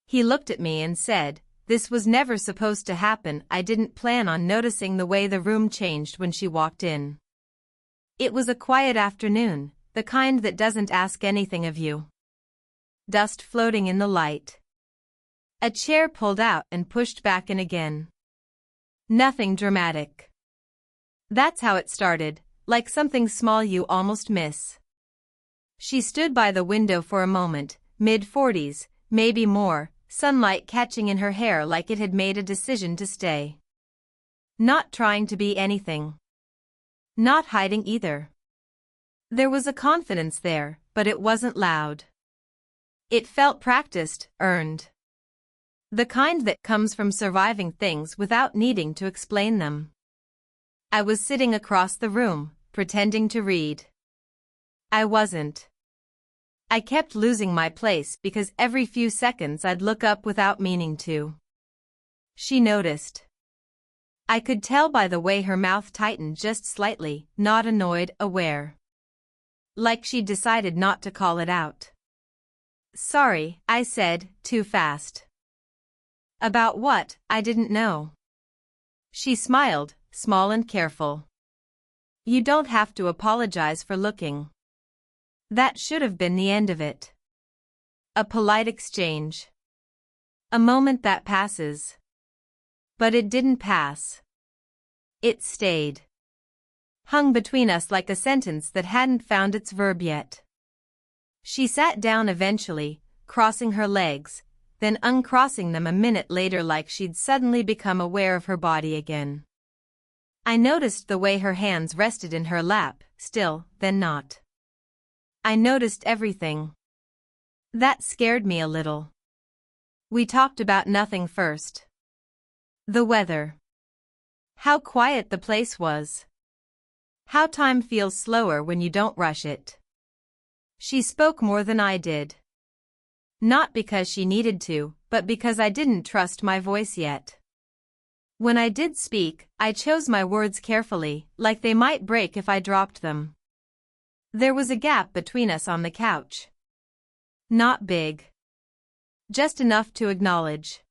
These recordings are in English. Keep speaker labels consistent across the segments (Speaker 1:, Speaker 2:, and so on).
Speaker 1: He looked at me and said, "This was never supposed to happen." I didn't plan on noticing the way the room changed when she walked in. It was a quiet afternoon, the kind that doesn't ask anything of you. Dust floating in the light. A chair pulled out and pushed back in again. Nothing dramatic. That's how it started, like something small you almost miss. She stood by the window for a moment, mid-40s, maybe more, sunlight catching in her hair like it had made a decision to stay. Not trying to be anything. Not hiding either. There was a confidence there, but it wasn't loud. It felt practiced, earned. The kind that comes from surviving things without needing to explain them. I was sitting across the room, pretending to read. I wasn't. I kept losing my place because every few seconds I'd look up without meaning to. She noticed. I could tell by the way her mouth tightened just slightly, not annoyed, aware. Like she'd decided not to call it out. "Sorry," I said, too fast. "About what?" I didn't know. She smiled, small and careful. "You don't have to apologize for looking." That should have been the end of it. A polite exchange. A moment that passes. But it didn't pass. It stayed. Hung between us like a sentence that hadn't found its verb yet. She sat down eventually, crossing her legs, then uncrossing them a minute later like she'd suddenly become aware of her body again. I noticed the way her hands rested in her lap, still, then not. I noticed everything. That scared me a little. We talked about nothing first. The weather. How quiet the place was. How time feels slower when you don't rush it. She spoke more than I did. Not because she needed to, but because I didn't trust my voice yet. When I did speak, I chose my words carefully, like they might break if I dropped them. There was a gap between us on the couch. Not big. Just enough to acknowledge.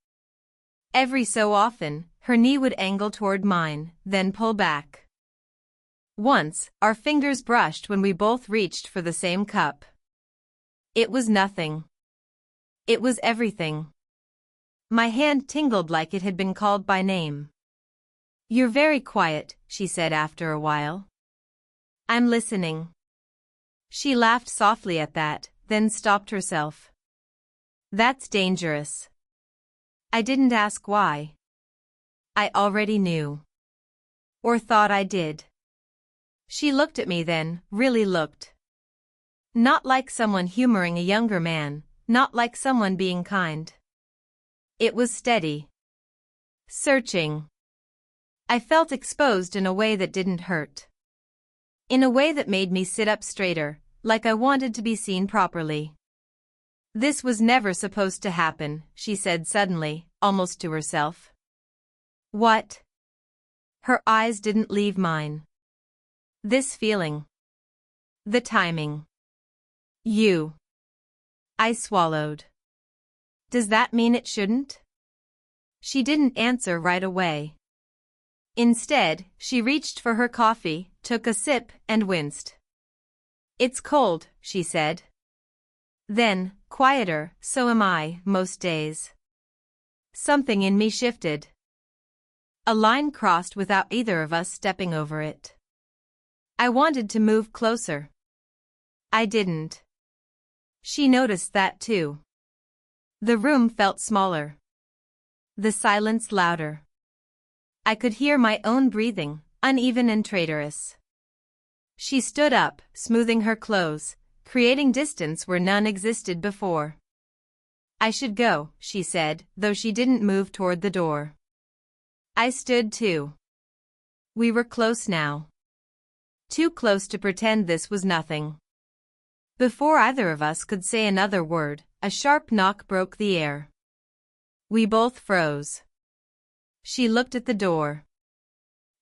Speaker 1: Every so often, her knee would angle toward mine, then pull back. Once, our fingers brushed when we both reached for the same cup. It was nothing. It was everything. My hand tingled like it had been called by name. "You're very quiet," she said after a while. "I'm listening." She laughed softly at that, then stopped herself. "That's dangerous." I didn't ask why. I already knew. Or thought I did. She looked at me then, really looked. Not like someone humoring a younger man, not like someone being kind. It was steady. Searching. I felt exposed in a way that didn't hurt. In a way that made me sit up straighter, like I wanted to be seen properly. "This was never supposed to happen," she said suddenly, almost to herself. "What?" Her eyes didn't leave mine. "This feeling. The timing. You." I swallowed. "Does that mean it shouldn't?" She didn't answer right away. Instead, she reached for her coffee, took a sip, and winced. "It's cold," she said. Then, quieter, "So am I, most days." Something in me shifted. A line crossed without either of us stepping over it. I wanted to move closer. I didn't. She noticed that too. The room felt smaller. The silence louder. I could hear my own breathing, uneven and traitorous. She stood up, smoothing her clothes, creating distance where none existed before. "I should go," she said, though she didn't move toward the door. I stood too. We were close now. Too close to pretend this was nothing. Before either of us could say another word, a sharp knock broke the air. We both froze. She looked at the door.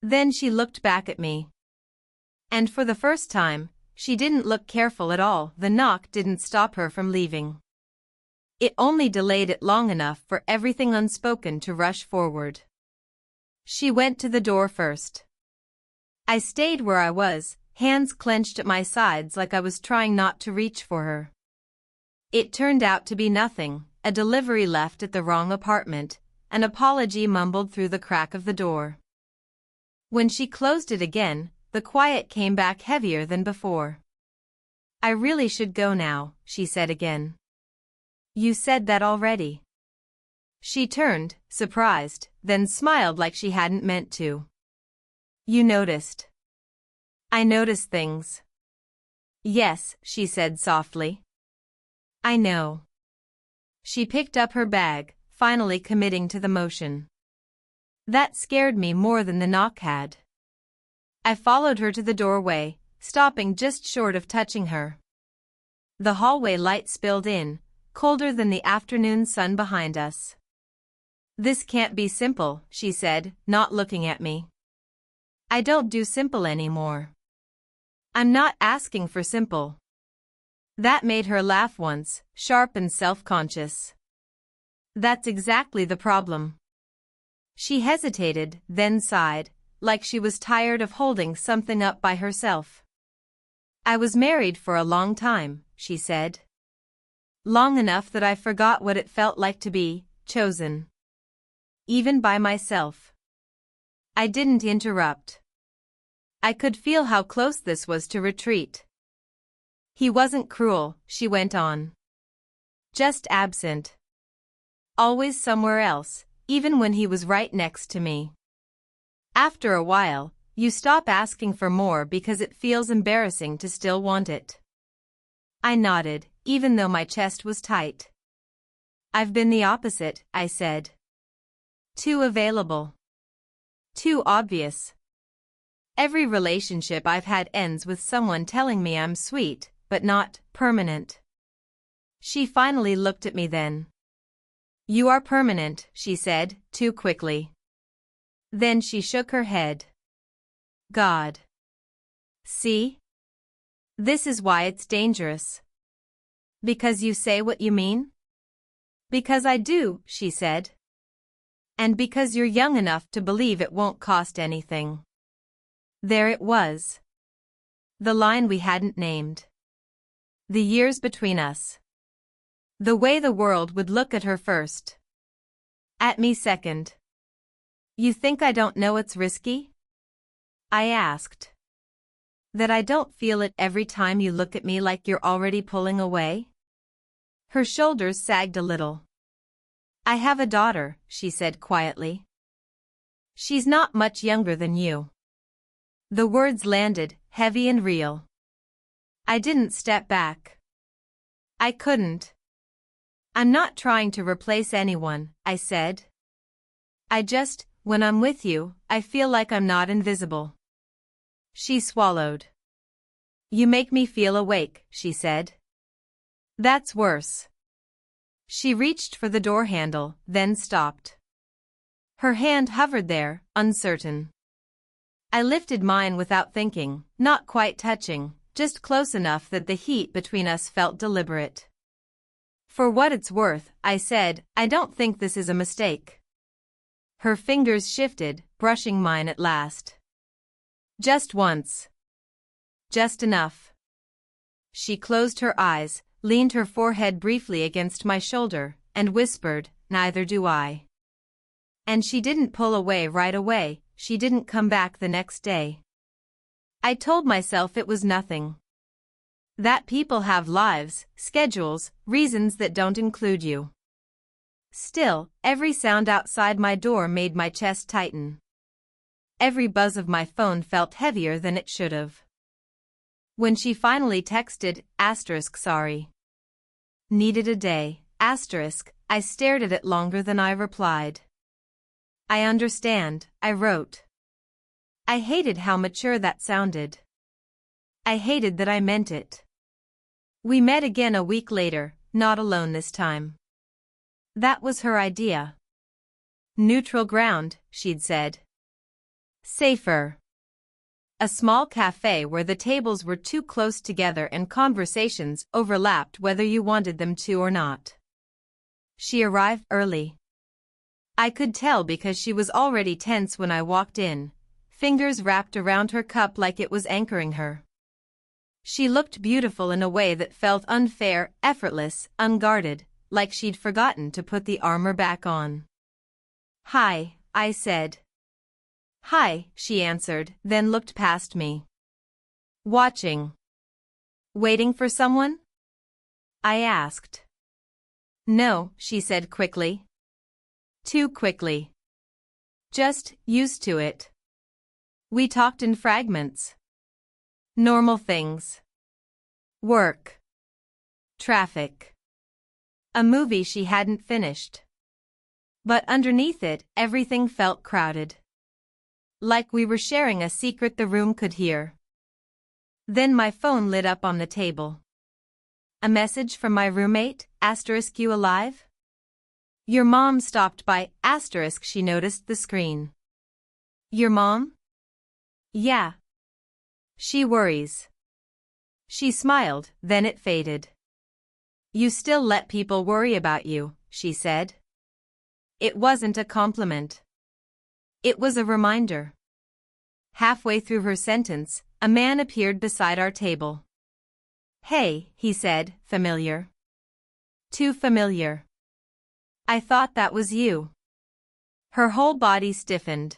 Speaker 1: Then she looked back at me. And for the first time, she didn't look careful at all. The knock didn't stop her from leaving. It only delayed it long enough for everything unspoken to rush forward. She went to the door first. I stayed where I was, hands clenched at my sides like I was trying not to reach for her. It turned out to be nothing, a delivery left at the wrong apartment, an apology mumbled through the crack of the door. When she closed it again, the quiet came back heavier than before. I really should go now, she said again. You said that already. She turned, surprised, then smiled like she hadn't meant to. You noticed. I noticed things. Yes, she said softly. I know. She picked up her bag, finally committing to the motion. That scared me more than the knock had. I followed her to the doorway, stopping just short of touching her. The hallway light spilled in, colder than the afternoon sun behind us. This can't be simple, she said, not looking at me. I don't do simple anymore. I'm not asking for simple. That made her laugh once, sharp and self-conscious. That's exactly the problem. She hesitated, then sighed, like she was tired of holding something up by herself. I was married for a long time, she said. Long enough that I forgot what it felt like to be chosen. Even by myself. I didn't interrupt. I could feel how close this was to retreat. He wasn't cruel, she went on. Just absent. Always somewhere else, even when he was right next to me. After a while, you stop asking for more because it feels embarrassing to still want it. I nodded, even though my chest was tight. I've been the opposite, I said. Too available. Too obvious. Every relationship I've had ends with someone telling me I'm sweet, but not permanent. She finally looked at me then. You are permanent, she said, too quickly. Then she shook her head. God. See? This is why it's dangerous. Because you say what you mean? Because I do, she said. And because you're young enough to believe it won't cost anything. There it was. The line we hadn't named. The years between us. The way the world would look at her first. At me second. You think I don't know it's risky? I asked. That I don't feel it every time you look at me like you're already pulling away? Her shoulders sagged a little. I have a daughter, she said quietly. She's not much younger than you. The words landed, heavy and real. I didn't step back. I couldn't. I'm not trying to replace anyone, I said. When I'm with you, I feel like I'm not invisible. She swallowed. You make me feel awake, she said. That's worse. She reached for the door handle, then stopped. Her hand hovered there, uncertain. I lifted mine without thinking, not quite touching, just close enough that the heat between us felt deliberate. For what it's worth, I said, I don't think this is a mistake. Her fingers shifted, brushing mine at last. Just once. Just enough. She closed her eyes, leaned her forehead briefly against my shoulder, and whispered, Neither do I. And she didn't pull away right away, she didn't come back the next day. I told myself it was nothing. That people have lives, schedules, reasons that don't include you. Still, every sound outside my door made my chest tighten. Every buzz of my phone felt heavier than it should have. When she finally texted, sorry. Needed a day, I stared at it longer than I replied. I understand, I wrote. I hated how mature that sounded. I hated that I meant it. We met again a week later, not alone this time. That was her idea. Neutral ground, she'd said. Safer. A small cafe where the tables were too close together and conversations overlapped whether you wanted them to or not. She arrived early. I could tell because she was already tense when I walked in, fingers wrapped around her cup like it was anchoring her. She looked beautiful in a way that felt unfair, effortless, unguarded, like she'd forgotten to put the armor back on. "Hi," I said. "Hi," she answered, then looked past me. "Watching. Waiting for someone?" I asked. "No," she said quickly. Too quickly. "Just used to it." We talked in fragments. Normal things. Work. Traffic. A movie she hadn't finished. But underneath it, everything felt crowded. Like we were sharing a secret the room could hear. Then my phone lit up on the table. A message from my roommate, *, "You alive? Your mom stopped by, *, she noticed the screen. Your mom? Yeah. She worries. She smiled, then it faded. You still let people worry about you, she said. It wasn't a compliment. It was a reminder. Halfway through her sentence, a man appeared beside our table. Hey, he said, familiar. Too familiar. I thought that was you. Her whole body stiffened.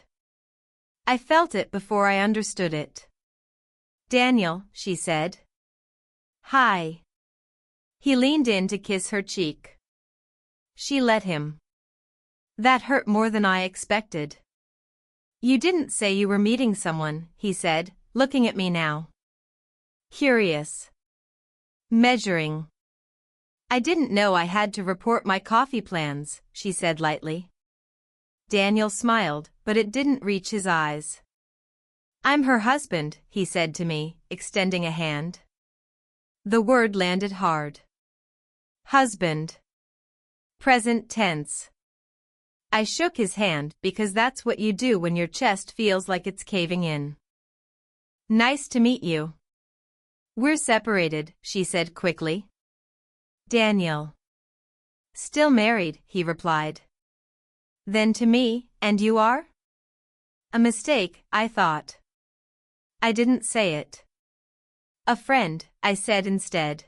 Speaker 1: I felt it before I understood it. Daniel, she said. Hi. He leaned in to kiss her cheek. She let him. That hurt more than I expected. You didn't say you were meeting someone, he said, looking at me now. Curious. Measuring. I didn't know I had to report my coffee plans, she said lightly. Daniel smiled, but it didn't reach his eyes. I'm her husband, he said to me, extending a hand. The word landed hard. Husband. Present tense. I shook his hand because that's what you do when your chest feels like it's caving in. Nice to meet you. We're separated, she said quickly. Daniel. Still married, he replied. Then to me, and you are? A mistake, I thought. I didn't say it. A friend, I said instead.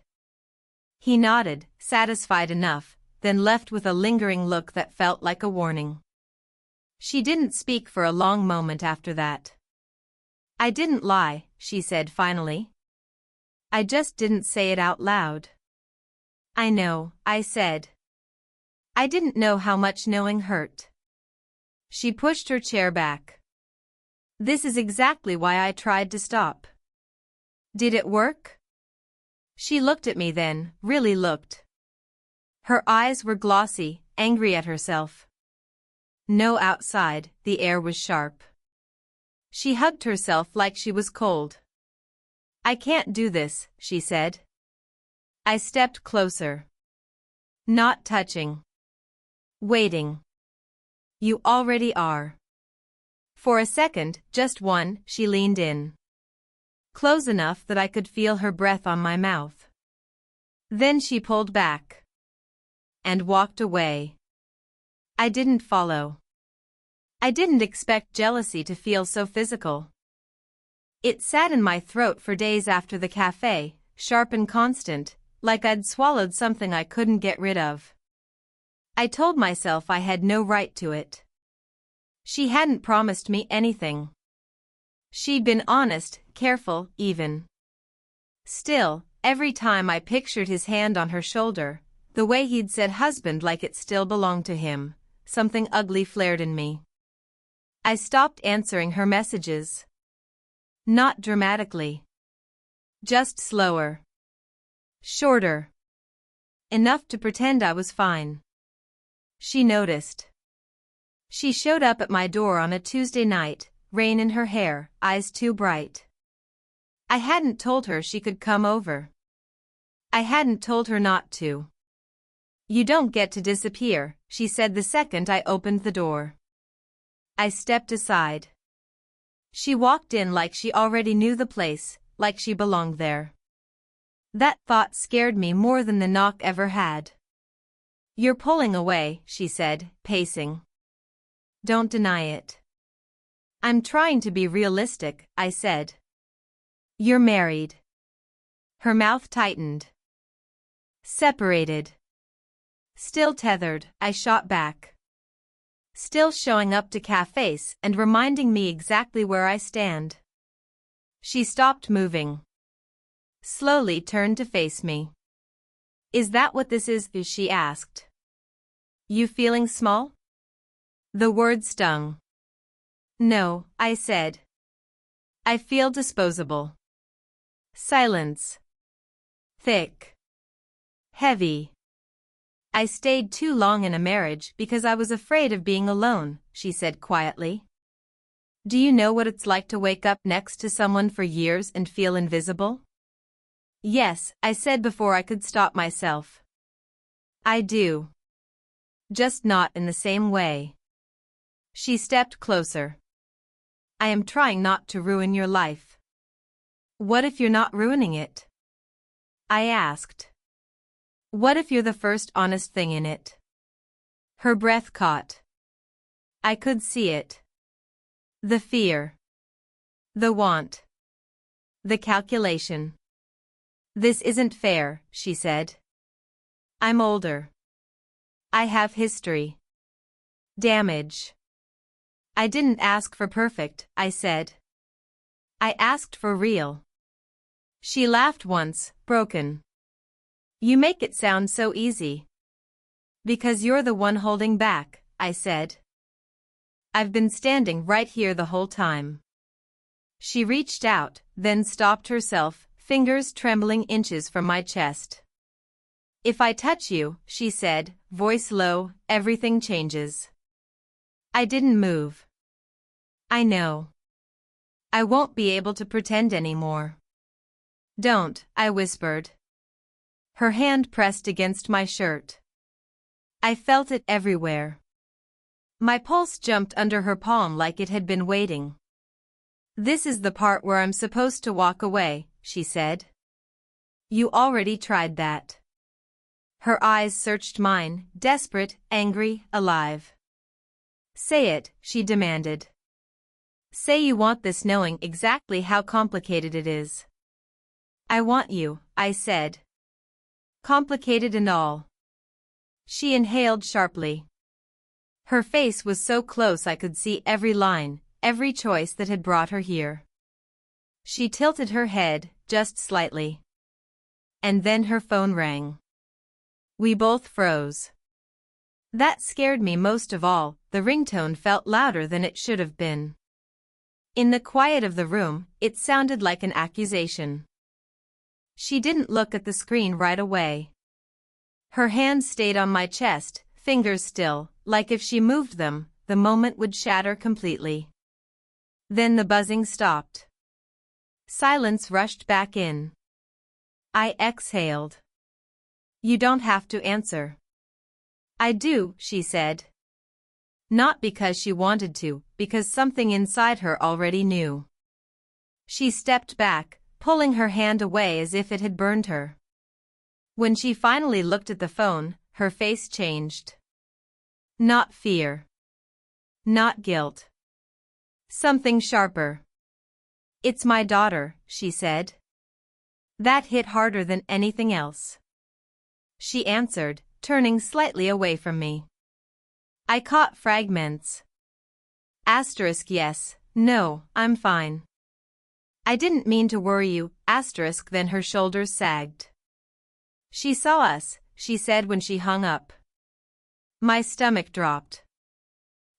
Speaker 1: He nodded, satisfied enough, then left with a lingering look that felt like a warning. She didn't speak for a long moment after that. I didn't lie, she said finally. I just didn't say it out loud. I know, I said. I didn't know how much knowing hurt. She pushed her chair back. This is exactly why I tried to stop. Did it work? She looked at me then, really looked. Her eyes were glossy, angry at herself. No, outside, the air was sharp. She hugged herself like she was cold. I can't do this, she said. I stepped closer. Not touching. Waiting. You already are. For a second, just one, she leaned in. Close enough that I could feel her breath on my mouth. Then she pulled back. And walked away. I didn't follow. I didn't expect jealousy to feel so physical. It sat in my throat for days after the cafe, sharp and constant, like I'd swallowed something I couldn't get rid of. I told myself I had no right to it. She hadn't promised me anything. She'd been honest, careful, even. Still, every time I pictured his hand on her shoulder, the way he'd said husband like it still belonged to him, something ugly flared in me. I stopped answering her messages. Not dramatically. Just slower. Shorter. Enough to pretend I was fine. She noticed. She showed up at my door on a Tuesday night, rain in her hair, eyes too bright. I hadn't told her she could come over. I hadn't told her not to. You don't get to disappear, she said the second I opened the door. I stepped aside. She walked in like she already knew the place, like she belonged there. That thought scared me more than the knock ever had. You're pulling away, she said, pacing. Don't deny it. I'm trying to be realistic, I said. You're married. Her mouth tightened. Separated. Still tethered, I shot back. Still showing up to cafes and reminding me exactly where I stand. She stopped moving. Slowly turned to face me. Is that what this is? She asked. You feeling small? The word stung. No, I said. I feel disposable. Silence. Thick. Heavy. I stayed too long in a marriage because I was afraid of being alone, she said quietly. Do you know what it's like to wake up next to someone for years and feel invisible? Yes, I said before I could stop myself. I do. Just not in the same way. She stepped closer. I am trying not to ruin your life. What if you're not ruining it? I asked. What if you're the first honest thing in it? Her breath caught. I could see it. The fear. The want. The calculation. This isn't fair, she said. I'm older. I have history. Damage. I didn't ask for perfect, I said. I asked for real. She laughed once, broken. You make it sound so easy. Because you're the one holding back, I said. I've been standing right here the whole time. She reached out, then stopped herself, fingers trembling inches from my chest. If I touch you, she said, voice low, everything changes. I didn't move. I know. I won't be able to pretend anymore. Don't, I whispered. Her hand pressed against my shirt. I felt it everywhere. My pulse jumped under her palm like it had been waiting. This is the part where I'm supposed to walk away, she said. You already tried that. Her eyes searched mine, desperate, angry, alive. Say it, she demanded. Say you want this knowing exactly how complicated it is. I want you, I said. Complicated and all. She inhaled sharply. Her face was so close I could see every line, every choice that had brought her here. She tilted her head, just slightly. And then her phone rang. We both froze. That scared me most of all, the ringtone felt louder than it should have been. In the quiet of the room, it sounded like an accusation. She didn't look at the screen right away. Her hands stayed on my chest, fingers still, like if she moved them, the moment would shatter completely. Then the buzzing stopped. Silence rushed back in. I exhaled. You don't have to answer. I do, she said. Not because she wanted to, because something inside her already knew. She stepped back, pulling her hand away as if it had burned her. When she finally looked at the phone, her face changed. Not fear. Not guilt. Something sharper. It's my daughter, she said. That hit harder than anything else. She answered, turning slightly away from me. I caught fragments. Asterisk yes, no, I'm fine. I didn't mean to worry you, asterisk then her shoulders sagged. She saw us, she said when she hung up. My stomach dropped.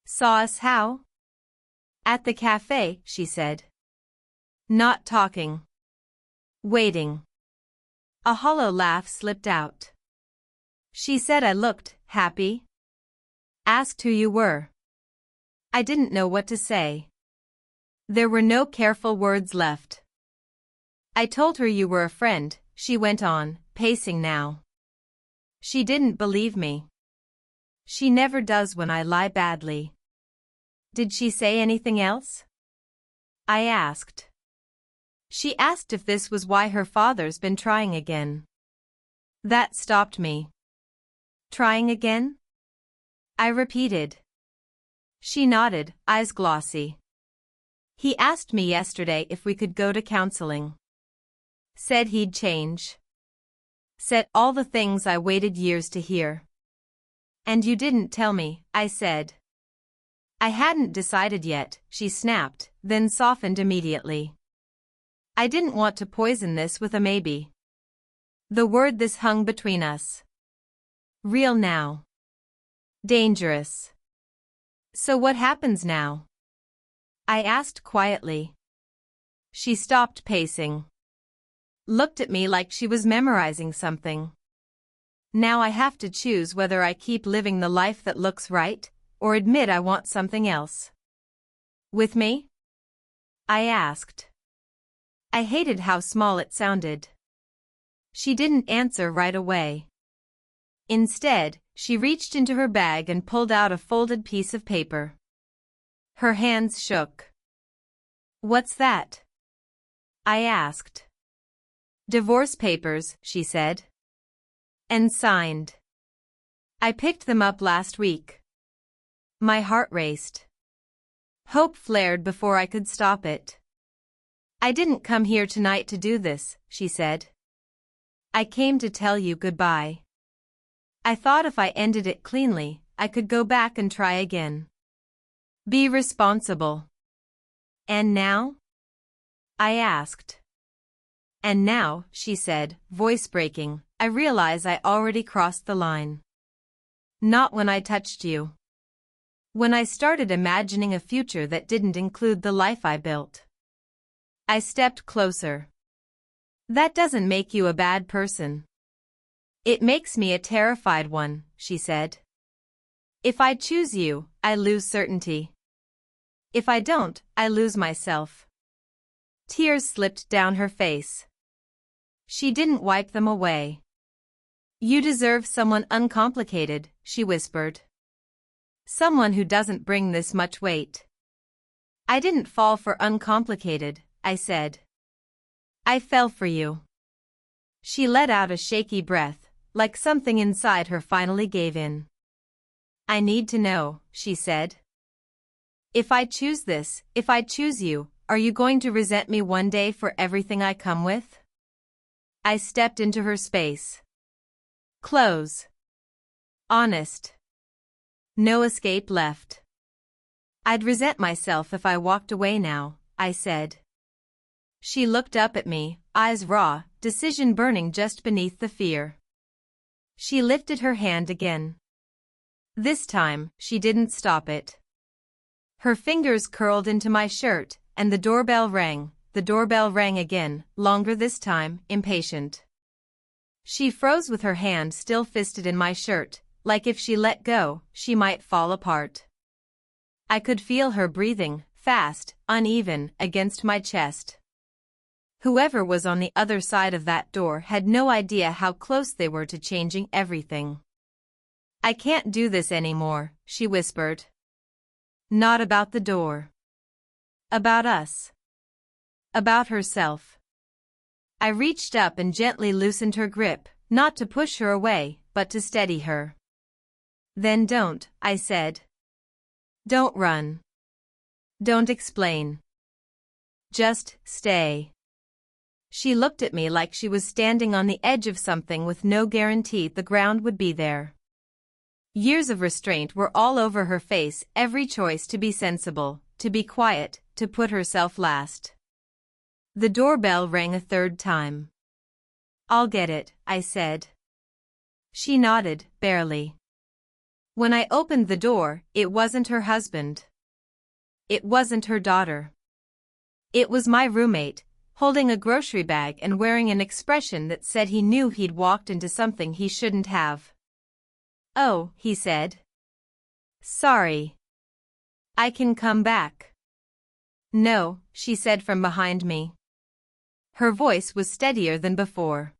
Speaker 1: Saw us how? At the cafe, she said. Not talking. Waiting. A hollow laugh slipped out. She said I looked happy. Asked who you were. I didn't know what to say. There were no careful words left. I told her you were a friend, she went on, pacing now. She didn't believe me. She never does when I lie badly. Did she say anything else? I asked. She asked if this was why her father's been trying again. That stopped me. Trying again? I repeated. She nodded, eyes glossy. He asked me yesterday if we could go to counseling. Said he'd change. Said all the things I waited years to hear. And you didn't tell me, I said. I hadn't decided yet, she snapped, then softened immediately. I didn't want to poison this with a maybe. The word this hung between us. Real now. Dangerous. So what happens now? I asked quietly. She stopped pacing. Looked at me like she was memorizing something. Now I have to choose whether I keep living the life that looks right, or admit I want something else. With me? I asked. I hated how small it sounded. She didn't answer right away. Instead, she reached into her bag and pulled out a folded piece of paper. Her hands shook. What's that? I asked. Divorce papers, she said. And signed. I picked them up last week. My heart raced. Hope flared before I could stop it. I didn't come here tonight to do this, she said. I came to tell you goodbye. I thought if I ended it cleanly, I could go back and try again. Be responsible. And now? I asked. And now, she said, voice breaking, I realize I already crossed the line. Not when I touched you. When I started imagining a future that didn't include the life I built. I stepped closer. That doesn't make you a bad person. It makes me a terrified one, she said. If I choose you, I lose certainty. If I don't, I lose myself. Tears slipped down her face. She didn't wipe them away. You deserve someone uncomplicated, she whispered. Someone who doesn't bring this much weight. I didn't fall for uncomplicated, I said. I fell for you. She let out a shaky breath, like something inside her finally gave in. I need to know, she said. If I choose this, if I choose you, are you going to resent me one day for everything I come with? I stepped into her space. Close. Honest. No escape left. I'd resent myself if I walked away now, I said. She looked up at me, eyes raw, decision burning just beneath the fear. She lifted her hand again. This time, she didn't stop it. Her fingers curled into my shirt, and the doorbell rang. The doorbell rang again, longer this time, impatient. She froze with her hand still fisted in my shirt, like if she let go, she might fall apart. I could feel her breathing, fast, uneven, against my chest. Whoever was on the other side of that door had no idea how close they were to changing everything. I can't do this anymore, she whispered. Not about the door. About us. About herself. I reached up and gently loosened her grip, not to push her away, but to steady her. Then don't, I said. Don't run. Don't explain. Just stay. She looked at me like she was standing on the edge of something with no guarantee the ground would be there. Years of restraint were all over her face, every choice to be sensible, to be quiet, to put herself last. The doorbell rang a third time. I'll get it, I said. She nodded, barely. When I opened the door, it wasn't her husband. It wasn't her daughter. It was my roommate, holding a grocery bag and wearing an expression that said he knew he'd walked into something he shouldn't have. Oh, he said. Sorry. I can come back. No, she said from behind me. Her voice was steadier than before.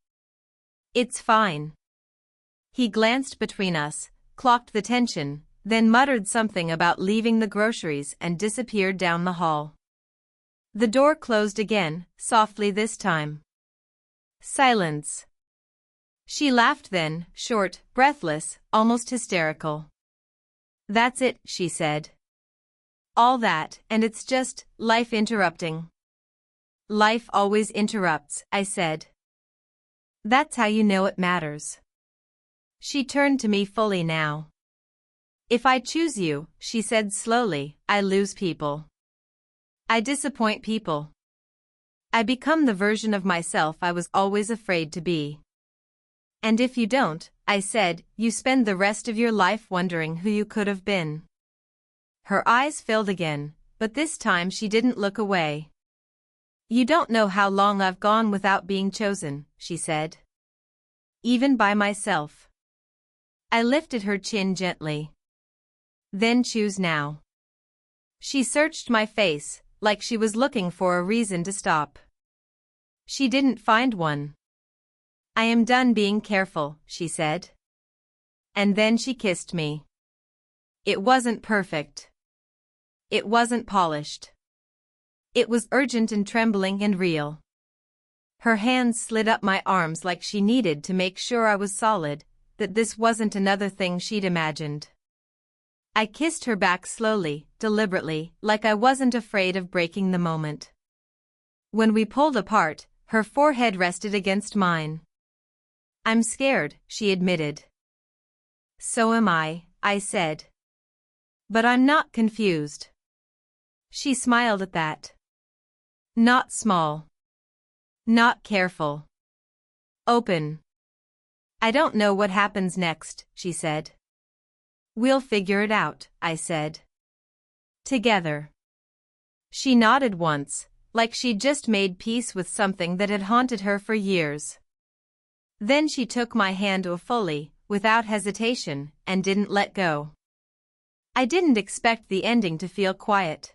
Speaker 1: It's fine. He glanced between us, clocked the tension, then muttered something about leaving the groceries and disappeared down the hall. The door closed again, softly this time. Silence. She laughed then, short, breathless, almost hysterical. That's it, she said. All that, and it's just life interrupting. Life always interrupts, I said. That's how you know it matters. She turned to me fully now. If I choose you, she said slowly, I lose people. I disappoint people. I become the version of myself I was always afraid to be. And if you don't, I said, you spend the rest of your life wondering who you could have been. Her eyes filled again, but this time she didn't look away. You don't know how long I've gone without being chosen, she said. Even by myself. I lifted her chin gently. Then choose now. She searched my face, like she was looking for a reason to stop. She didn't find one. I am done being careful, she said. And then she kissed me. It wasn't perfect. It wasn't polished. It was urgent and trembling and real. Her hands slid up my arms like she needed to make sure I was solid, that this wasn't another thing she'd imagined. I kissed her back slowly, deliberately, like I wasn't afraid of breaking the moment. When we pulled apart, her forehead rested against mine. I'm scared, she admitted. So am I said. But I'm not confused. She smiled at that. Not small. Not careful. Open. I don't know what happens next, she said. We'll figure it out, I said. Together. She nodded once, like she'd just made peace with something that had haunted her for years. Then she took my hand fully, without hesitation, and didn't let go. I didn't expect the ending to feel quiet.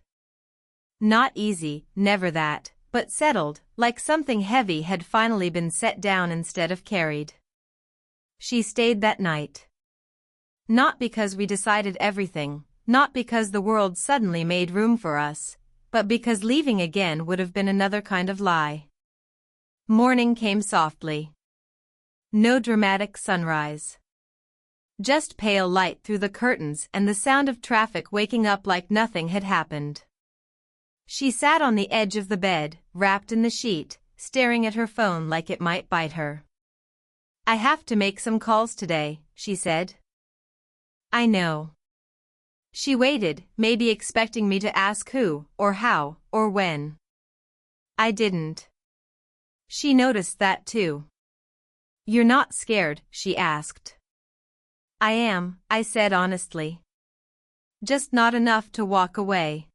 Speaker 1: Not easy, never that, but settled, like something heavy had finally been set down instead of carried. She stayed that night. Not because we decided everything, not because the world suddenly made room for us, but because leaving again would have been another kind of lie. Morning came softly. No dramatic sunrise. Just pale light through the curtains and the sound of traffic waking up like nothing had happened. She sat on the edge of the bed, wrapped in the sheet, staring at her phone like it might bite her. I have to make some calls today, she said. I know. She waited, maybe expecting me to ask who, or how, or when. I didn't. She noticed that too. You're not scared, she asked. I am, I said honestly. Just not enough to walk away.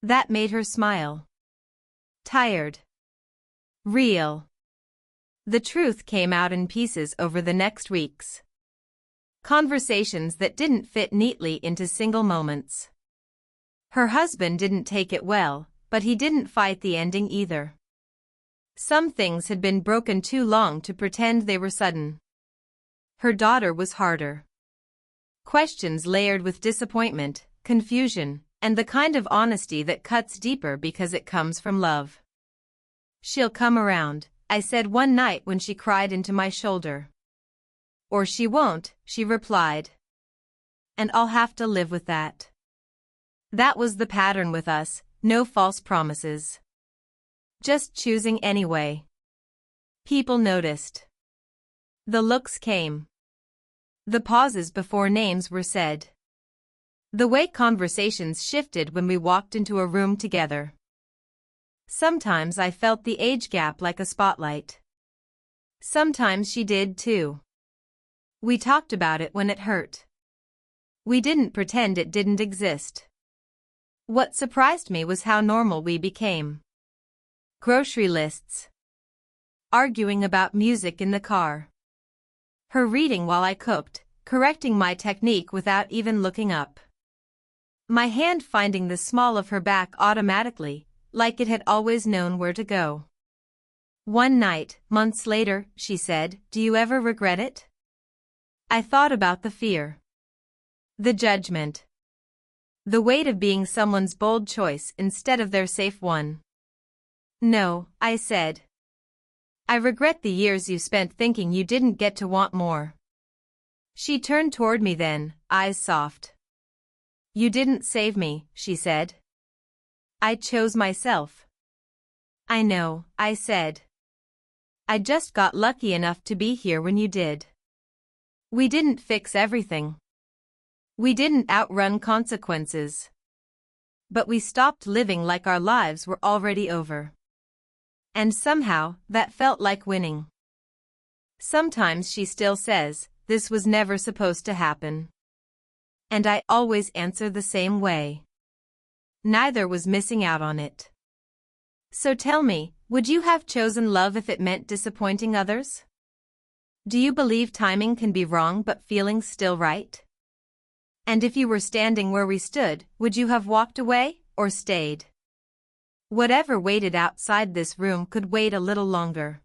Speaker 1: That made her smile. Tired. Real. The truth came out in pieces over the next weeks. Conversations that didn't fit neatly into single moments. Her husband didn't take it well, but he didn't fight the ending either. Some things had been broken too long to pretend they were sudden. Her daughter was harder. Questions layered with disappointment, confusion, and the kind of honesty that cuts deeper because it comes from love. She'll come around, I said one night when she cried into my shoulder. Or she won't, she replied. And I'll have to live with that. That was the pattern with us, no false promises. Just choosing anyway. People noticed. The looks came. The pauses before names were said. The way conversations shifted when we walked into a room together. Sometimes I felt the age gap like a spotlight. Sometimes she did too. We talked about it when it hurt. We didn't pretend it didn't exist. What surprised me was how normal we became. Grocery lists. Arguing about music in the car. Her reading while I cooked, correcting my technique without even looking up. My hand finding the small of her back automatically, like it had always known where to go. One night, months later, she said, "Do you ever regret it?" I thought about the fear. The judgment. The weight of being someone's bold choice instead of their safe one. No, I said. I regret the years you spent thinking you didn't get to want more. She turned toward me then, eyes soft. You didn't save me, she said. I chose myself. I know, I said. I just got lucky enough to be here when you did. We didn't fix everything. We didn't outrun consequences. But we stopped living like our lives were already over. And somehow, that felt like winning. Sometimes she still says, this was never supposed to happen. And I always answer the same way. Neither was missing out on it. So tell me, would you have chosen love if it meant disappointing others? Do you believe timing can be wrong but feelings still right? And if you were standing where we stood, would you have walked away or stayed? Whatever waited outside this room could wait a little longer.